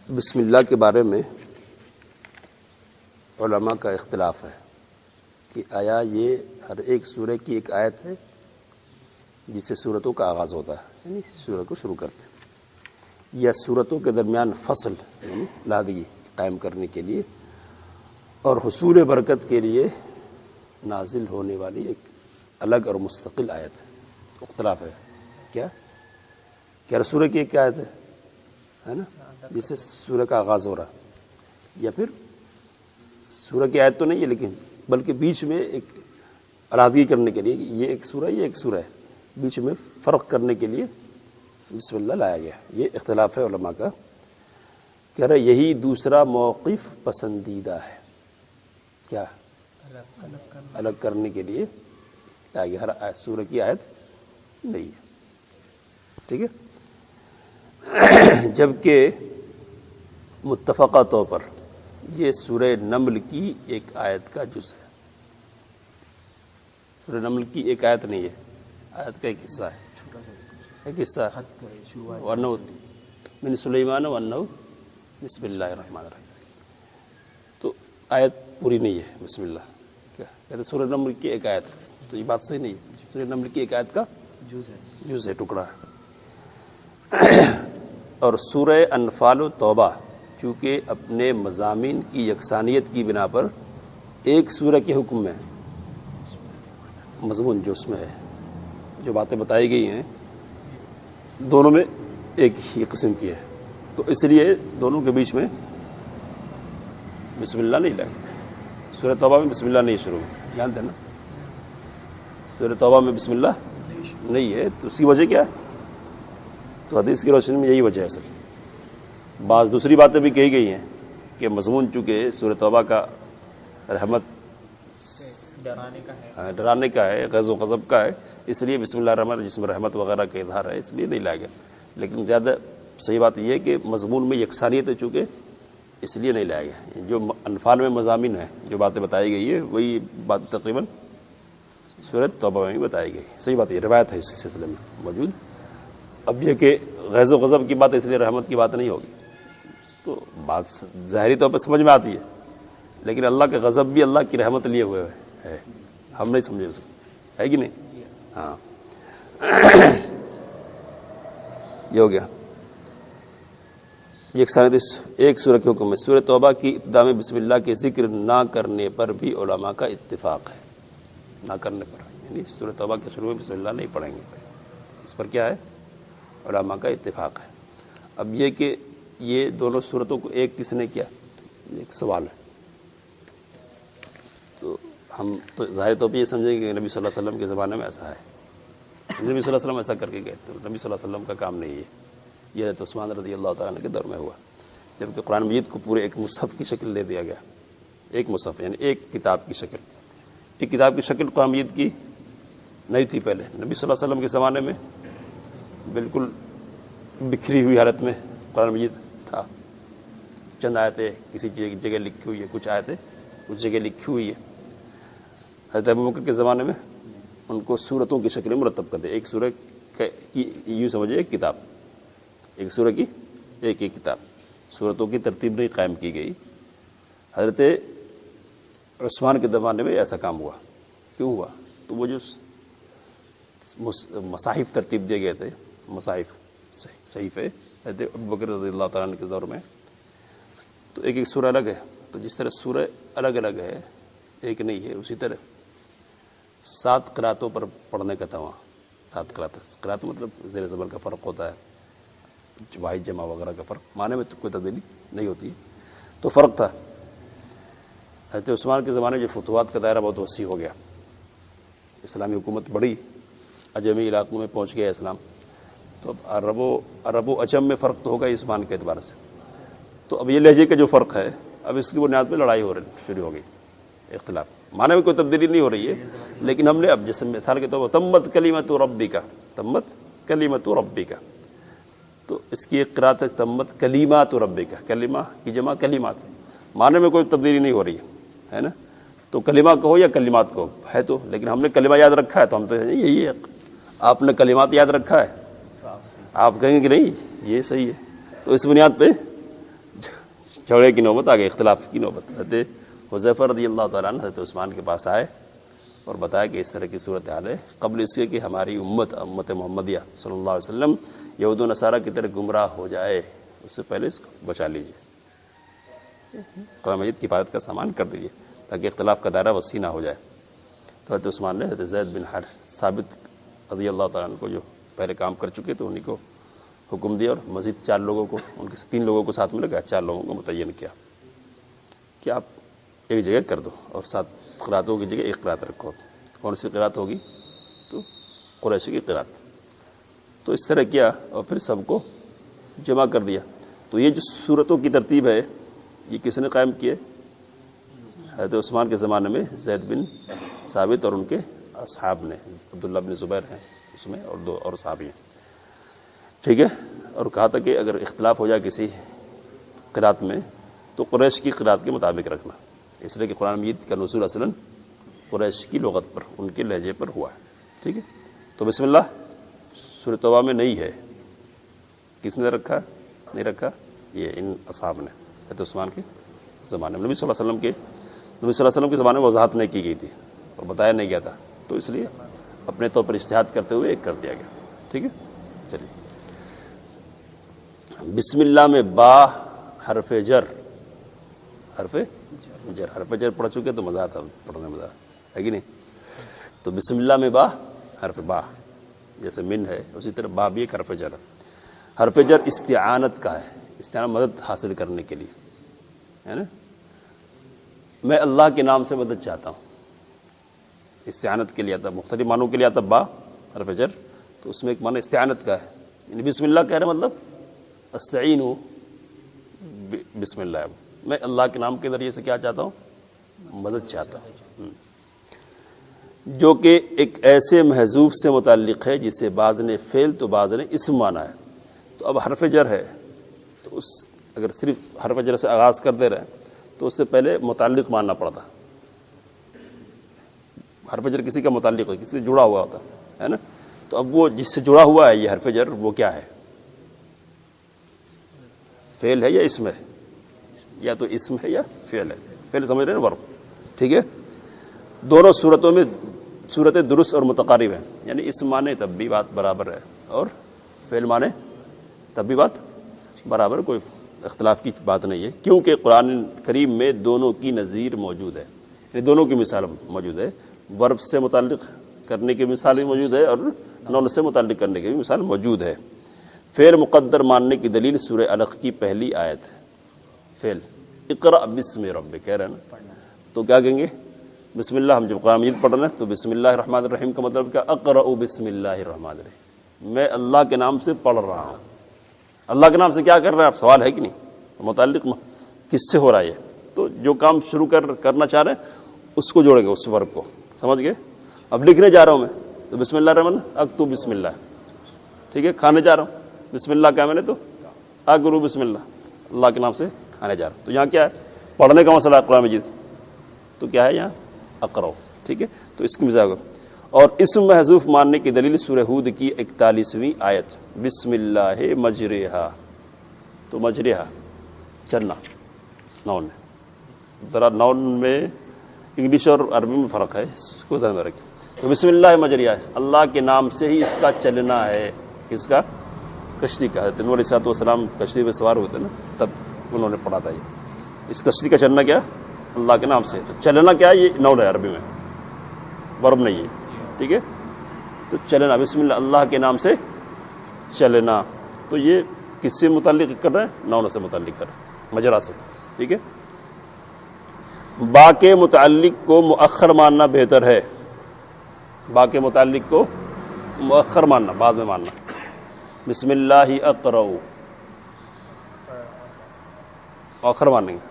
بسم اللہ کے بارے میں علماء کا اختلاف ہے کہ آیا یہ ہر ایک سورہ کی ایک آیت ہے جس سے سورتوں کا آغاز ہوتا ہے، یعنی سورت کو شروع کرتے ہیں، یا سورتوں کے درمیان فصل یعنی علیحدگی قائم کرنے کے لیے اور حصول برکت کے لیے نازل ہونے والی ایک الگ اور مستقل آیت ہے۔ اختلاف ہے کیا سورہ کی ایک آیت ہے نا جس سے سورہ کا آغاز ہو رہا، یا پھر سورہ کی آیت تو نہیں ہے لیکن بلکہ بیچ میں ایک علیحدگی کرنے کے لیے یہ ایک سورہ ہے، بیچ میں فرق کرنے کے لیے بسم اللہ لایا گیا۔ یہ اختلاف ہے علماء کا، کہہ رہے یہی دوسرا موقف پسندیدہ ہے، کیا الگ کرنے کے لیے لایا گیا، ہر سورہ کی آیت نہیں ہے، ٹھیک ہے۔ جبکہ متفقہ طور پر یہ سورہ نمل کی ایک آیت کا جز ہے، سورہ نمل کی ایک آیت نہیں ہے، آیت کا ایک حصہ ہے، ایک حصہ ہے، وَأَنَّهُ مِن سُلَيْمَانَ وَأَنَّهُ بسم اللہ الرحمن الرحیم، تو آیت پوری نہیں ہے بسم اللہ، کیا کہتے سورہ نمل کی ایک آیت، تو یہ بات صحیح نہیں ہے، سورہ نمل کی ایک آیت کا جز ہے، ٹکڑا ہے۔ اور سورہ انفال و توبہ چونکہ اپنے مضامین کی یکسانیت کی بنا پر ایک سورہ کے حکم میں مضمون جو اس میں ہے، جو باتیں بتائی گئی ہیں دونوں میں ایک ہی قسم کی ہے، تو اس لیے دونوں کے بیچ میں بسم اللہ نہیں لگا۔ سورہ توبہ میں بسم اللہ نہیں شروع، جانتے ہیں نا، سورہ توبہ میں بسم اللہ نہیں ہے، تو اس کی وجہ کیا ہے؟ تو حدیث کی روشنی میں یہی وجہ ہے سر۔ بعض دوسری باتیں بھی کہی گئی ہیں کہ مضمون چونکہ سورہ توبہ کا رحمت ڈرانے کا ہے، غیظ و غضب کا ہے، اس لیے بسم اللہ الرحمن جس میں رحمت وغیرہ کا اظہار ہے اس لیے نہیں لایا گیا، لیکن زیادہ صحیح بات یہ ہے کہ مضمون میں یکسانیت ہے چونکہ اس لیے نہیں لایا گیا۔ جو انفال میں مضامین ہیں، جو باتیں بتائی گئی ہے وہی بات تقریباً سورہ توبہ میں بھی بتائی گئی، صحیح بات یہ روایت ہے اس سلسلے میں موجود۔ اب یہ کہ غیظ و غضب کی بات اس لیے رحمت کی بات نہیں ہوگی، تو بات ظاہری طور پہ سمجھ میں آتی ہے، لیکن اللہ کا غضب بھی اللہ کی رحمت لیے ہوئے ہے، ہم نہیں سمجھے اس کو، ہے کہ نہیں؟ ہاں یہ ہو گیا ایک سورہ کے حکم میں۔ سورہ توبہ کی ابتدا میں بسم اللہ کے ذکر نہ کرنے پر بھی علماء کا اتفاق ہے، نہ کرنے پر، یعنی سورہ توبہ کے شروع میں بسم اللہ نہیں پڑھیں گے، اس پر کیا ہے؟ علماء کا اتفاق ہے۔ اب یہ کہ یہ دونوں صورتوں کو ایک کس نے کیا، ایک سوال ہے، تو ہم تو ظاہر طور پہ یہ سمجھیں گے کہ نبی صلی اللہ علیہ وسلم کے زمانے میں ایسا ہے، نبی صلی اللہ علیہ وسلم ایسا کر کے گئے، تو نبی صلی اللہ علیہ وسلم کا کام نہیں ہے، یہ حضرت عثمان رضی اللہ تعالیٰ عنہ کے دور میں ہوا، جبکہ قرآن مجید کو پورے ایک مصحف کی شکل دے دیا گیا، ایک مصحف یعنی ایک کتاب کی شکل، ایک کتاب کی شکل قرآن مجید کی نہیں تھی پہلے، نبی صلی اللہ علیہ وسلم کے زمانے میں بالکل بکھری ہوئی حالت میں قرآن مجید تھا، چند آیتیں کسی جگہ لکھی ہوئی ہے، کچھ آیتیں کچھ جگہ لکھی ہوئی ہے۔ حضرت ابوبکر کے زمانے میں ان کو سورتوں کی شکل میں مرتب کرتے، ایک سورہ کی یوں سمجھے ایک کتاب، ایک سورہ کی ایک کتاب، سورتوں کی ترتیب نہیں قائم کی گئی۔ حضرت عثمان کے زمانے میں ایسا کام ہوا، کیوں ہوا؟ تو وہ جو مصاحف ترتیب دیے گئے تھے، مصاحف صحیفے حضرت ابوبکر رضی اللہ تعالیٰ عنہ کے دور میں، تو ایک ایک سورہ الگ ہے، تو جس طرح سورہ الگ الگ ہے ایک نہیں ہے، اسی طرح 7 قراتوں پر پڑھنے کا تھا وہاں، 7 قرات مطلب زیر زبر کا فرق ہوتا ہے، واحد جمع وغیرہ کا فرق، معنی میں تو کوئی تبدیلی نہیں ہوتی ہے، تو فرق تھا۔ حضرت عثمان کے زمانے میں جو فتوحات کا دائرہ بہت وسیع ہو گیا، اسلامی حکومت بڑی، عجمی علاقوں میں پہنچ گیا اسلام، تو اب عرب و عجم میں فرق تو ہوگا عثمان کے اعتبار سے، تو اب یہ لہجے کا جو فرق ہے اب اس کی بنیاد پہ لڑائی شروع ہو گئی، اختلاف، معنی میں کوئی تبدیلی نہیں ہو رہی ہے، لیکن ہم نے اب جیسے مثال کے طور پر تمت کلیمت ربک، تو اس کی ایک قرات ہے تمت کلیمات ربک، کلمہ کی جمع کلیمات، معنی میں کوئی تبدیلی نہیں ہو رہی ہے نا، تو کلمہ کہو یا کلمات کہو ہے تو، لیکن ہم نے کلمہ یاد رکھا ہے تو ہم تو یہی ہے، آپ نے کلمات یاد رکھا ہے، آپ کہیں گے کہ نہیں یہ صحیح ہے، تو اس بنیاد پہ جھگڑے کی نوبت آ گئی، اختلاف کی نوبت۔ حضرت حذیفہ رضی اللہ تعالیٰ عنہ حضرت عثمان کے پاس آئے اور بتایا کہ اس طرح کی صورت حال ہے، قبل اس کے کہ ہماری امت محمدیہ صلی اللہ علیہ وسلم یہود و نصارہ کی طرح گمراہ ہو جائے، اس سے پہلے اس کو بچا لیجیے، قرآن مجید کی حفاظت کا سامان کر دیجیے تاکہ اختلاف کا دائرہ وسیع نہ ہو جائے۔ تو حضرت عثمان نے حضرت زید بن ثابت رضی اللہ تعالیٰ عنہ کو، جو پہلے کام کر چکے تو انہیں کو حکم دیا اور مزید 4 لوگوں کو، ان کے 3 لوگوں کو ساتھ میں لگا، 4 لوگوں کو متعین کیا کہ آپ ایک جگہ کر دو اور 7 قراتوں کی جگہ 1 قرات رکھو۔ کون سی قرات ہوگی؟ تو قریشی کی قرات۔ تو اس طرح کیا اور پھر سب کو جمع کر دیا۔ تو یہ جو صورتوں کی ترتیب ہے یہ کس نے قائم کی ہے؟ حضرت عثمان کے زمانے میں زید بن ثابت اور ان کے اصحاب نے، عبداللہ بن زبیر ہیں اس میں اور 2 اور صحابی ہیں، ٹھیک ہے۔ اور کہا تھا کہ اگر اختلاف ہو جائے کسی قرات میں تو قریش کی قرات کے مطابق رکھنا، اس لیے کہ قرآن مجید کا نزول اصلاً قریش کی لغت پر، ان کے لہجے پر ہوا ہے، ٹھیک ہے۔ تو بسم اللہ سورۃ توبہ میں نہیں ہے، کس نے رکھا؟ نہیں رکھا، یہ ان اصحاب نے حضرت عثمان کے زمانے میں، نبی صلی اللہ علیہ وسلم کے زمانے میں وضاحت نہیں کی گئی تھی اور بتایا نہیں گیا تھا، تو اس لیے اپنے طور پر اجتہاد کرتے ہوئے ایک کر دیا گیا، ٹھیک ہے۔ چلیے، بسم اللہ میں با حرف جر، حرف جر پڑھ چکے تو مزہ آتا، پڑھنے میں مزہ ہے کہ نہیں؟ تو بسم اللہ میں با حرف با، جیسے من ہے اسی طرح با بھی ایک حرف جر ہے۔ حرف جر استعانت کا ہے، استعانت مدد حاصل کرنے کے لیے ہے نا، میں اللہ کے نام سے مدد چاہتا ہوں، استعانت کے لیے آتا، مختلف معنوں کے لیے آتا با حرف جر، تو اس میں ایک معنی استعانت کا ہے، یعنی بسم اللہ کہہ رہے مطلب استعینوا بسم اللہ، میں اللہ کے نام کے ذریعے سے کیا چاہتا ہوں؟ مدد چاہتا ہوں، جو کہ ایک ایسے محذوف سے متعلق ہے جسے بعض نے فعل تو بعض نے اسم مانا ہے۔ تو اب حرف جر ہے تو اس اگر صرف حرف جر سے آغاز کر دے رہے ہیں تو اس سے پہلے متعلق ماننا پڑتا، حرف جر کسی کا متعلق ہے، کسی سے جڑا ہوا ہوتا ہے نا، تو اب وہ جس سے جڑا ہوا ہے یہ حرف جر وہ کیا ہے؟ فعل ہے یا اسم ہے؟ یا تو اسم ہے یا فعل ہے، فعل سمجھ رہے ہیں، ورب، ٹھیک ہے۔ دونوں صورتوں میں صورتیں درست اور متقارب ہیں، یعنی اسم مانے تب بھی بات برابر ہے اور فعل مانے تب بھی بات برابر، کوئی اختلاف کی بات نہیں ہے، کیونکہ قرآن کریم میں دونوں کی نظیر موجود ہے، یعنی دونوں کی مثال موجود ہے، ورب سے متعلق کرنے کی مثال بھی موجود ہے اور نون سے متعلق کرنے کی بھی مثال موجود ہے۔ فعل مقدر ماننے کی دلیل سورہ علق کی پہلی آیت ہے، فعل اقرأ بسم ربک کہہ رہے ہیں نا، تو کیا کہیں گے؟ بسم اللہ، ہم جب قرآن مجید پڑھ رہے ہیں تو بسم اللہ الرحمن الرحیم کا مطلب کیا؟ اقرأ بسم اللہ الرحمن الرحیم، میں اللہ کے نام سے پڑھ رہا ہوں۔ اللہ کے نام سے کیا کر رہے ہیں آپ؟ سوال ہے کہ نہیں؟ تو متعلق کس سے ہو رہا ہے؟ تو جو کام شروع کرنا چاہ رہے ہیں اس کو جوڑیں گے، اس ورب کو، سمجھ گئے؟ اب لکھنے جا رہا ہوں میں تو بسم اللہ الرحمن، اکتب بسم اللہ، ٹھیک ہے۔ کھانے جا رہا ہوں، بسم اللہ کیا میں نے تو اکلو بسم اللہ، اللہ کے نام سے کھانے جا رہا ہوں، تو یہاں کیا ہے؟ پڑھنے کا مسئلہ ہے قرآن مجید، تو کیا ہے یہاں؟ اقرأ، ٹھیک ہے۔ تو اس کی مثال اور اسم محذوف ماننے کی دلیل سورہ ہود کی 41ویں آیت، بسم اللہ مجریہا، تو مجریہا چلنا نون ہے، ذرا نون میں انگلش اور عربی میں فرق ہے، اس کو ذہن میں رکھیں۔ تو بسم اللہ مجریہا، اللہ کے نام سے ہی اس کا چلنا ہے، اس کا کشتی کا، حضرت نوح علیہ السلام کشتی پہ سوار ہوئے تھے نا، تب انہوں نے پڑھا تھا یہ، اس کشتی کا چلنا کیا؟ اللہ کے نام سے، تو چلنا کیا ہے؟ یہ نون ہے عربی میں، ورب نہیں ہے، ٹھیک ہے۔ تو چلنا، بسم اللہ اللہ کے نام سے چلنا، تو یہ کس سے متعلق کر رہے ہیں؟ نون سے متعلق کر رہے ہیں، مجرا سے، ٹھیک ہے۔ با کے متعلق کو مؤخر ماننا بہتر ہے، با کے متعلق کو مؤخر ماننا، بعد میں ماننا، بسم اللہ اقرأ، مؤخر مانیں گے،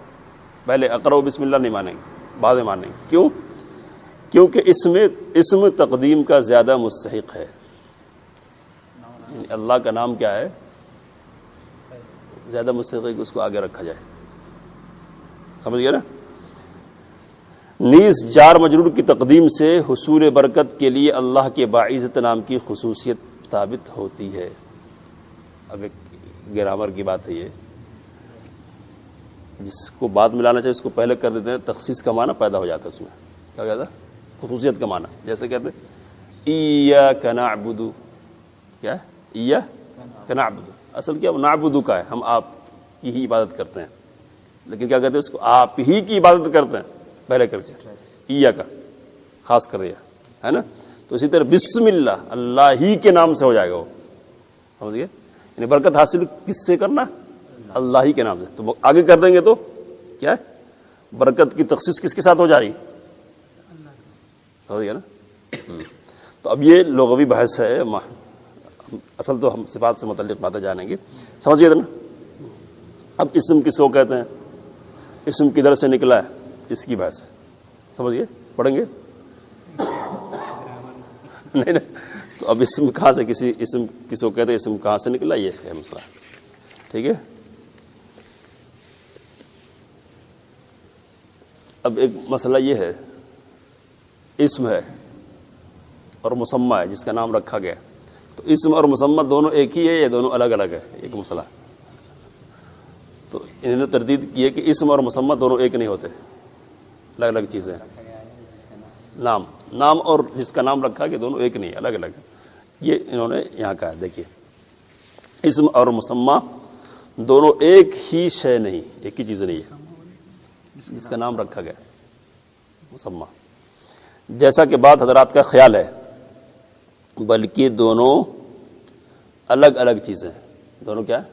پہلے اقرأ بسم اللہ نہیں مانیں گے، بعد میں مانیں گے، کیوں؟ کیونکہ اسم تقدیم کا زیادہ مستحق ہے، یعنی اللہ کا نام کیا ہے؟ زیادہ مستحق ہے کہ اس کو آگے رکھا جائے، سمجھ گئے نا۔ نیز جار مجرور کی تقدیم سے حصول برکت کے لیے اللہ کے باعزت نام کی خصوصیت ثابت ہوتی ہے۔ اب ایک گرامر کی بات ہے یہ، جس کو بعد میں لانا چاہیے اس کو پہلے کر دیتے ہیں، تخصیص کا معنی پیدا ہو جاتا ہے اس میں. کیا ہو جاتا ہے؟ خصوصیت کا معنی. جیسے کہتے ہیں ایاک نعبد، کیا ہے ایاک نعبد، اصل کیا نعبد کا ہے، ہم آپ کی ہی عبادت کرتے ہیں، لیکن کیا کہتے ہیں اس کو آپ ہی کی عبادت کرتے ہیں پہلے کر کے ایاک خاص کر دیا ہے نا. تو اسی طرح بسم اللہ، اللہ ہی کے نام سے ہو جائے گا وہ، سمجھ گئے؟ یعنی برکت حاصل کس سے کرنا؟ اللہ ہی کے نام سے. تو آگے کر دیں گے تو کیا ہے؟ برکت کی تخصیص کس کے ساتھ ہو جا رہی؟ سمجھ گیا نا. تو اب یہ لغوی بحث ہے، اصل تو ہم صفات سے متعلق باتیں جانیں گے. سمجھ گئے نا. اب اسم کس کو کہتے ہیں، اسم کدھر سے نکلا ہے، اس کی بحث ہے. سمجھ گئے؟ پڑھیں گے نہیں. تو اب اسم کہاں سے، کسی اسم کس کو کہتے ہیں، اسم کہاں سے نکلا، یہ ہے مسئلہ. ٹھیک ہے. اب ایک مسئلہ یہ ہے، اسم ہے اور مسمى ہے جس کا نام رکھا گیا. تو اسم اور مسمى دونوں ایک ہی ہے یا دونوں الگ الگ ہے، ایک مسئلہ. تو انہوں نے تردید کی ہے کہ اسم اور مسمى دونوں ایک نہیں ہوتے، الگ الگ چیزیں ہیں. نام اور جس کا نام رکھا گیا دونوں ایک نہیں، الگ الگ ہے. یہ انہوں نے یہاں کہا. دیکھیے اسم اور مسمى دونوں ایک ہی شے نہیں، ایک ہی چیز نہیں ہے جس کا نام رکھا گیا مسمى. جیسا کہ بات حضرات کا خیال ہے، بلکہ دونوں الگ الگ چیزیں ہیں. دونوں کیا ہے؟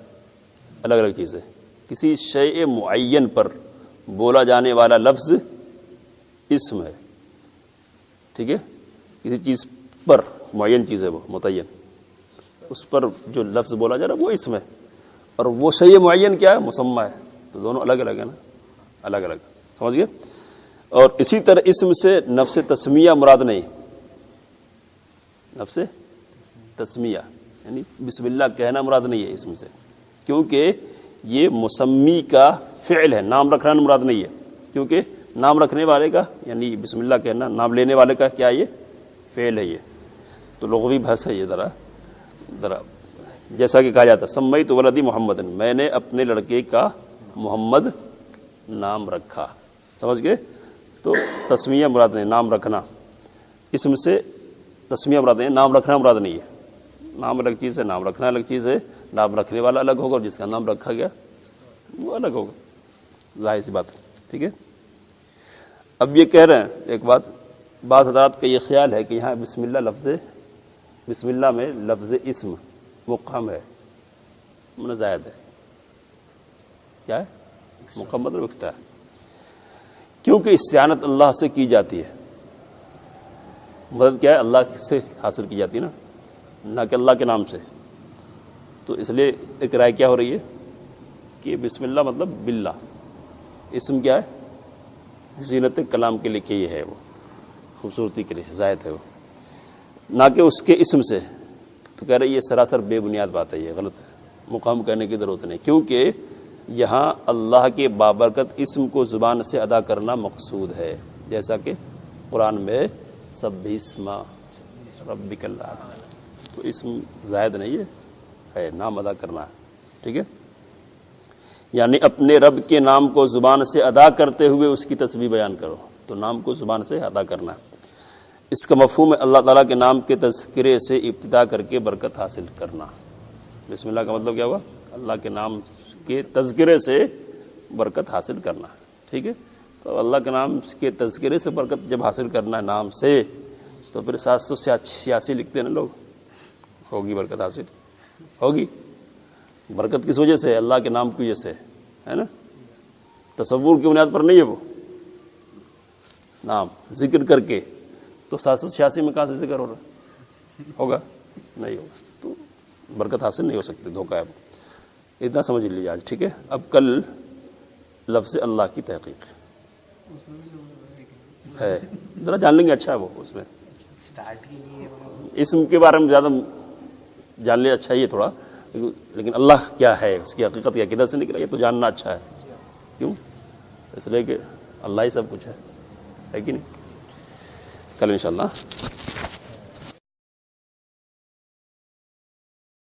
الگ الگ چیزیں. کسی شیء معین پر بولا جانے والا لفظ اسم ہے. ٹھیک ہے. کسی چیز پر، معین چیز ہے وہ، متعین، اس پر جو لفظ بولا جا رہا ہے وہ اسم ہے، اور وہ شیء معین کیا ہے؟ مسمى ہے. تو دونوں الگ الگ ہیں نا، الگ الگ. سمجھ گئے؟ اور اسی طرح اسم سے نفس تسمیہ مراد نہیں. نفس تسمیہ یعنی بسم اللہ کہنا مراد نہیں ہے اسم سے، کیونکہ یہ مسمی کا فعل ہے، نام رکھنا مراد نہیں ہے. کیونکہ نام رکھنے والے کا یعنی بسم اللہ کہنا، نام لینے والے کا کیا یہ فعل ہے. یہ تو لغوی بحث ہے. یہ ذرا جیسا کہ کہا جاتا ہے سمیت ولدی محمد، میں نے اپنے لڑکے کا محمد نام رکھا. سمجھ گئے؟ تو تسمیہ مراد نہیں، نام رکھنا. اسم سے تسمیہ مراد نہیں، نام رکھنا مراد نہیں ہے. نام الگ چیز ہے، نام رکھنا الگ چیز ہے. نام رکھنے والا الگ ہوگا اور جس کا نام رکھا گیا وہ الگ ہوگا، ظاہر سی بات ہے. ٹھیک ہے. اب یہ کہہ رہے ہیں ایک بات، بعض حضرات کا یہ خیال ہے کہ یہاں بسم اللہ میں لفظ اسم مقام ہے، من زائد ہے. کیا ہے؟ مقام مطلب اختیار، کیونکہ استعانت اللہ سے کی جاتی ہے. مدد کیا ہے؟ اللہ سے حاصل کی جاتی ہے نا، نہ کہ اللہ کے نام سے. تو اس لیے ایک رائے کیا ہو رہی ہے کہ بسم اللہ مطلب باللہ. اسم کیا ہے؟ زینت کلام کے لیے کہ یہ ہے، وہ خوبصورتی کے لیے زائد ہے وہ، نہ کہ اس کے اسم سے. تو کہہ رہے یہ سراسر بے بنیاد بات ہے، یہ غلط ہے، مقام کرنے کی ضرورت نہیں. کیونکہ یہاں اللہ کے بابرکت اسم کو زبان سے ادا کرنا مقصود ہے، جیسا کہ قرآن میں سبح اسم ربک الاعلی. تو اسم زائد نہیں ہے، نام ادا کرنا ہے. ٹھیک ہے. یعنی اپنے رب کے نام کو زبان سے ادا کرتے ہوئے اس کی تسبیح بیان کرو. تو نام کو زبان سے ادا کرنا ہے. اس کا مفہوم ہے اللہ تعالیٰ کے نام کے تذکرے سے ابتدا کر کے برکت حاصل کرنا. بسم اللہ کا مطلب کیا ہوا؟ اللہ کے نام کے تذکرے سے برکت حاصل کرنا. ٹھیک ہے. تو اللہ کے نام کے تذکرے سے برکت جب حاصل کرنا ہے نام سے، تو پھر 786 لکھتے ہیں نا لوگ، ہوگی برکت حاصل ہوگی. برکت کس وجہ سے؟ اللہ کے نام کی وجہ سے ہے نا. تصور کی بنیاد پر نہیں ہے وہ نام ذکر کر کے. تو 786 میں کہاں سے ذکر ہو رہا ہوگا؟ نہیں ہوگا. تو برکت حاصل نہیں ہو سکتی، دھوکہ ہے. اتنا سمجھ لیجیے آج. ٹھیک ہے. اب کل لفظ اللہ کی تحقیق ہے، ذرا جان لیں گے. اچھا ہے وہ، اس میں اسم کے بارے میں زیادہ جان لے اچھا ہی ہے تھوڑا، لیکن اللہ کیا ہے، اس کی حقیقت کیا، کدھر سے نکلا، یہ تو جاننا اچھا ہے. کیوں؟ اس لیے کہ اللہ ہی سب کچھ ہے کہ نہیں. کل انشاءاللہ